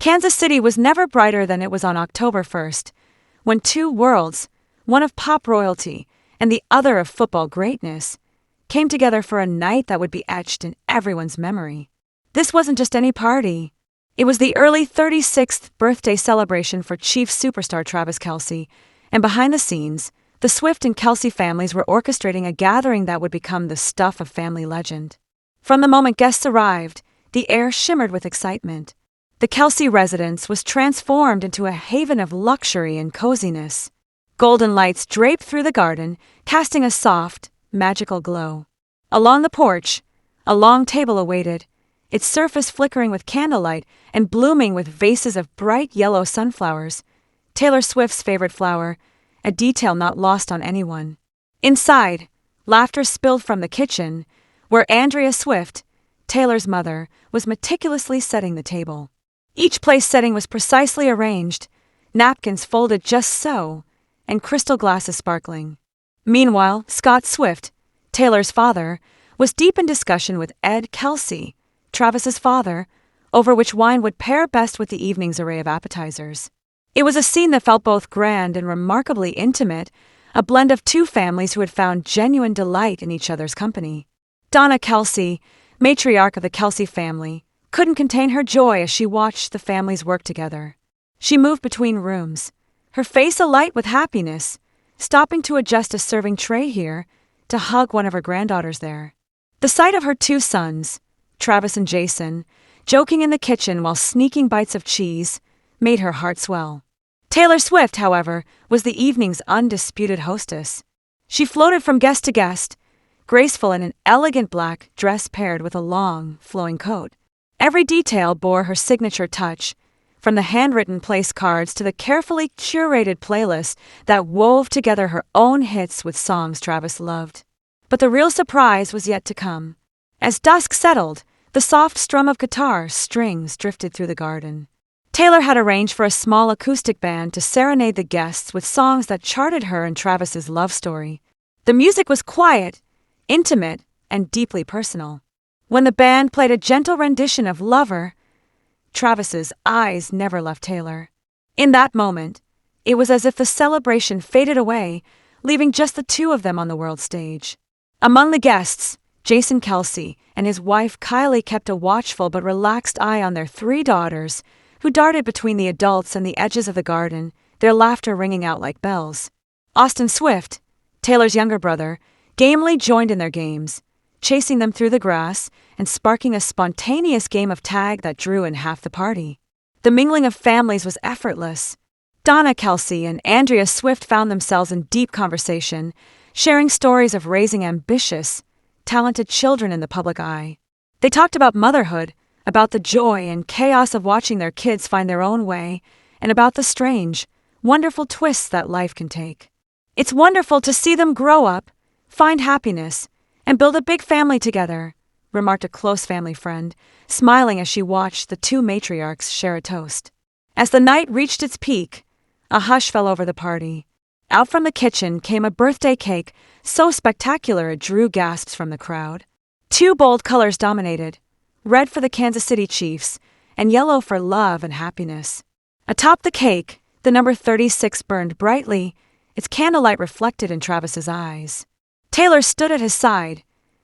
Kansas City was never brighter than it was on October 1st, when two worlds, one of pop royalty and the other of football greatness, came together for a night that would be etched in everyone's memory. This wasn't just any party. It was the early 36th birthday celebration for Chiefs superstar Travis Kelce, and behind the scenes, the Swift and Kelce families were orchestrating a gathering that would become the stuff of family legend. From the moment guests arrived, the air shimmered with excitement. The Kelce residence was transformed into a haven of luxury and coziness. Golden lights draped through the garden, casting a soft, magical glow. Along the porch, a long table awaited, its surface flickering with candlelight and blooming with vases of bright yellow sunflowers, Taylor Swift's favorite flower, a detail not lost on anyone. Inside, laughter spilled from the kitchen, where Andrea Swift, Taylor's mother, was meticulously setting the table. Each place setting was precisely arranged, napkins folded just so, and crystal glasses sparkling. Meanwhile, Scott Swift, Taylor's father, was deep in discussion with Ed Kelce, Travis's father, over which wine would pair best with the evening's array of appetizers. It was a scene that felt both grand and remarkably intimate, a blend of two families who had found genuine delight in each other's company. Donna Kelce, matriarch of the Kelce family, couldn't contain her joy as she watched the families work together. She moved between rooms, her face alight with happiness, stopping to adjust a serving tray here, to hug one of her granddaughters there. The sight of her two sons, Travis and Jason, joking in the kitchen while sneaking bites of cheese, made her heart swell. Taylor Swift, however, was the evening's undisputed hostess. She floated from guest to guest, graceful in an elegant black dress paired with a long, flowing coat. Every detail bore her signature touch, from the handwritten place cards to the carefully curated playlist that wove together her own hits with songs Travis loved. But the real surprise was yet to come. As dusk settled, the soft strum of guitar strings drifted through the garden. Taylor had arranged for a small acoustic band to serenade the guests with songs that charted her and Travis's love story. The music was quiet, intimate, and deeply personal. When the band played a gentle rendition of Lover, Travis's eyes never left Taylor. In that moment, it was as if the celebration faded away, leaving just the two of them on the world stage. Among the guests, Jason Kelce and his wife Kylie kept a watchful but relaxed eye on their three daughters, who darted between the adults and the edges of the garden, their laughter ringing out like bells. Austin Swift, Taylor's younger brother, gamely joined in their games, chasing them through the grass and sparking a spontaneous game of tag that drew in half the party. The mingling of families was effortless. Donna Kelce and Andrea Swift found themselves in deep conversation, sharing stories of raising ambitious, talented children in the public eye. They talked about motherhood, about the joy and chaos of watching their kids find their own way, and about the strange, wonderful twists that life can take. It's wonderful to see them grow up, find happiness, and build a big family together, remarked a close family friend, smiling as she watched the two matriarchs share a toast. As the night reached its peak, a hush fell over the party. Out from the kitchen came a birthday cake so spectacular it drew gasps from the crowd. Two bold colors dominated, red for the Kansas City Chiefs and yellow for love and happiness. Atop the cake, the number 36 burned brightly, its candlelight reflected in Travis's eyes. Taylor stood at his side,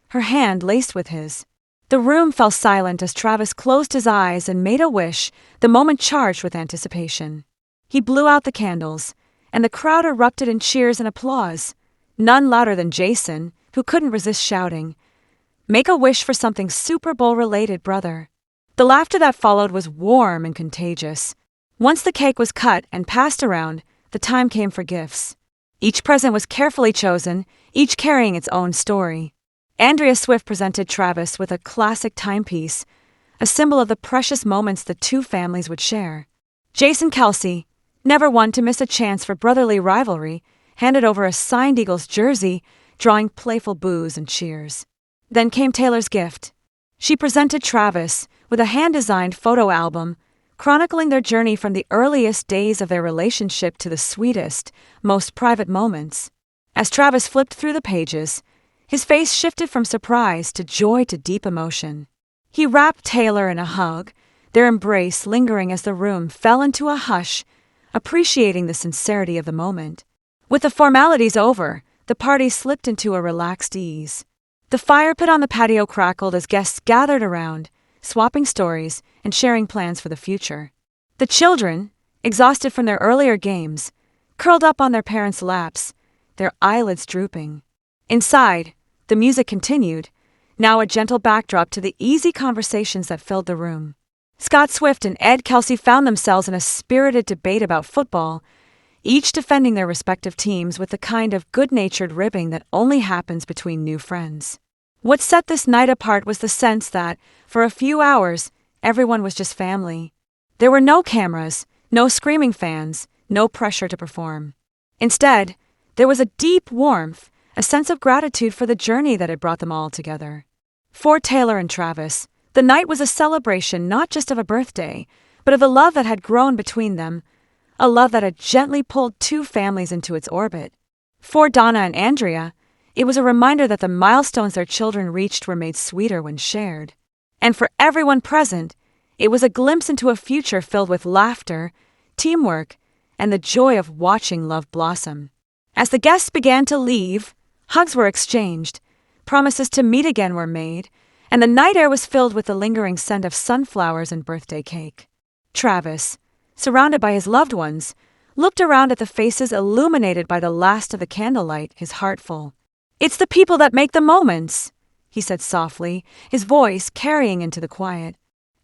her hand laced with his. The room fell silent as Travis closed his eyes and made a wish, the moment charged with anticipation. He blew out the candles, and the crowd erupted in cheers and applause, none louder than Jason, who couldn't resist shouting, "Make a wish for something Super Bowl-related, brother." The laughter that followed was warm and contagious. Once the cake was cut and passed around, the time came for gifts. Each present was carefully chosen, each carrying its own story. Andrea Swift presented Travis with a classic timepiece, a symbol of the precious moments the two families would share. Jason Kelce, never one to miss a chance for brotherly rivalry, handed over a signed Eagles jersey, drawing playful boos and cheers. Then came Taylor's gift. She presented Travis with a hand-designed photo album, chronicling their journey from the earliest days of their relationship to the sweetest, most private moments. As Travis flipped through the pages, his face shifted from surprise to joy to deep emotion. He wrapped Taylor in a hug, their embrace lingering as the room fell into a hush, appreciating the sincerity of the moment. With the formalities over, the party slipped into a relaxed ease. The fire pit on the patio crackled as guests gathered around, swapping stories and sharing plans for the future. The children, exhausted from their earlier games, curled up on their parents' laps, their eyelids drooping. Inside, the music continued, now a gentle backdrop to the easy conversations that filled the room. Scott Swift and Ed Kelce found themselves in a spirited debate about football, each defending their respective teams with the kind of good-natured ribbing that only happens between new friends. What set this night apart was the sense that, for a few hours, everyone was just family. There were no cameras, no screaming fans, no pressure to perform. Instead, there was a deep warmth, a sense of gratitude for the journey that had brought them all together. For Taylor and Travis, the night was a celebration not just of a birthday, but of the love that had grown between them, a love that had gently pulled two families into its orbit. For Donna and Andrea, it was a reminder that the milestones their children reached were made sweeter when shared. And for everyone present, it was a glimpse into a future filled with laughter, teamwork, and the joy of watching love blossom. As the guests began to leave, hugs were exchanged, promises to meet again were made, and the night air was filled with the lingering scent of sunflowers and birthday cake. Travis, surrounded by his loved ones, looked around at the faces illuminated by the last of the candlelight, his heart full. "It's the people that make the moments," he said softly, his voice carrying into the quiet.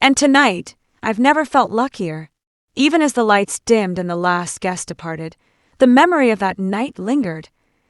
"And tonight, I've never felt luckier." Even as the lights dimmed and the last guest departed, the memory of that night lingered,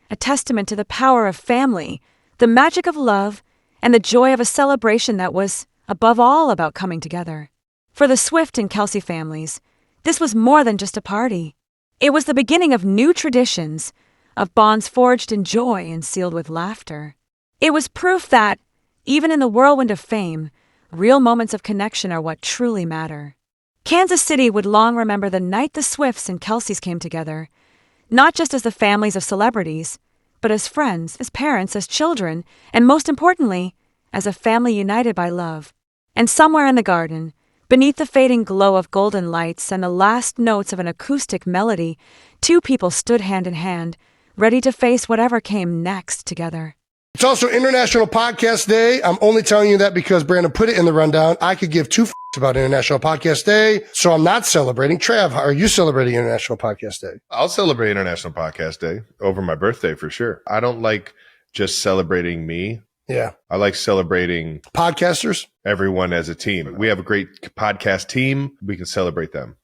a testament to the power of family, the magic of love, and the joy of a celebration that was, above all, about coming together. For the Swift and Kelce families, this was more than just a party. It was the beginning of new traditions, of bonds forged in joy and sealed with laughter. It was proof that, even in the whirlwind of fame, real moments of connection are what truly matter. Kansas City would long remember the night the Swifts and Kelces came together, not just as the families of celebrities, but as friends, as parents, as children, and most importantly, as a family united by love. And somewhere in the garden, beneath the fading glow of golden lights and the last notes of an acoustic melody, two people stood hand in hand, ready to face whatever came next together. It's also International Podcast Day. I'm only telling you that because Brandon put it in the rundown. I could give two about International Podcast Day, so I'm not celebrating. Trav, are you celebrating International Podcast Day? I'll celebrate International Podcast Day over my birthday for sure. I don't like just celebrating me. Yeah. I like celebrating podcasters, everyone as a team. We have a great podcast team. We can celebrate them.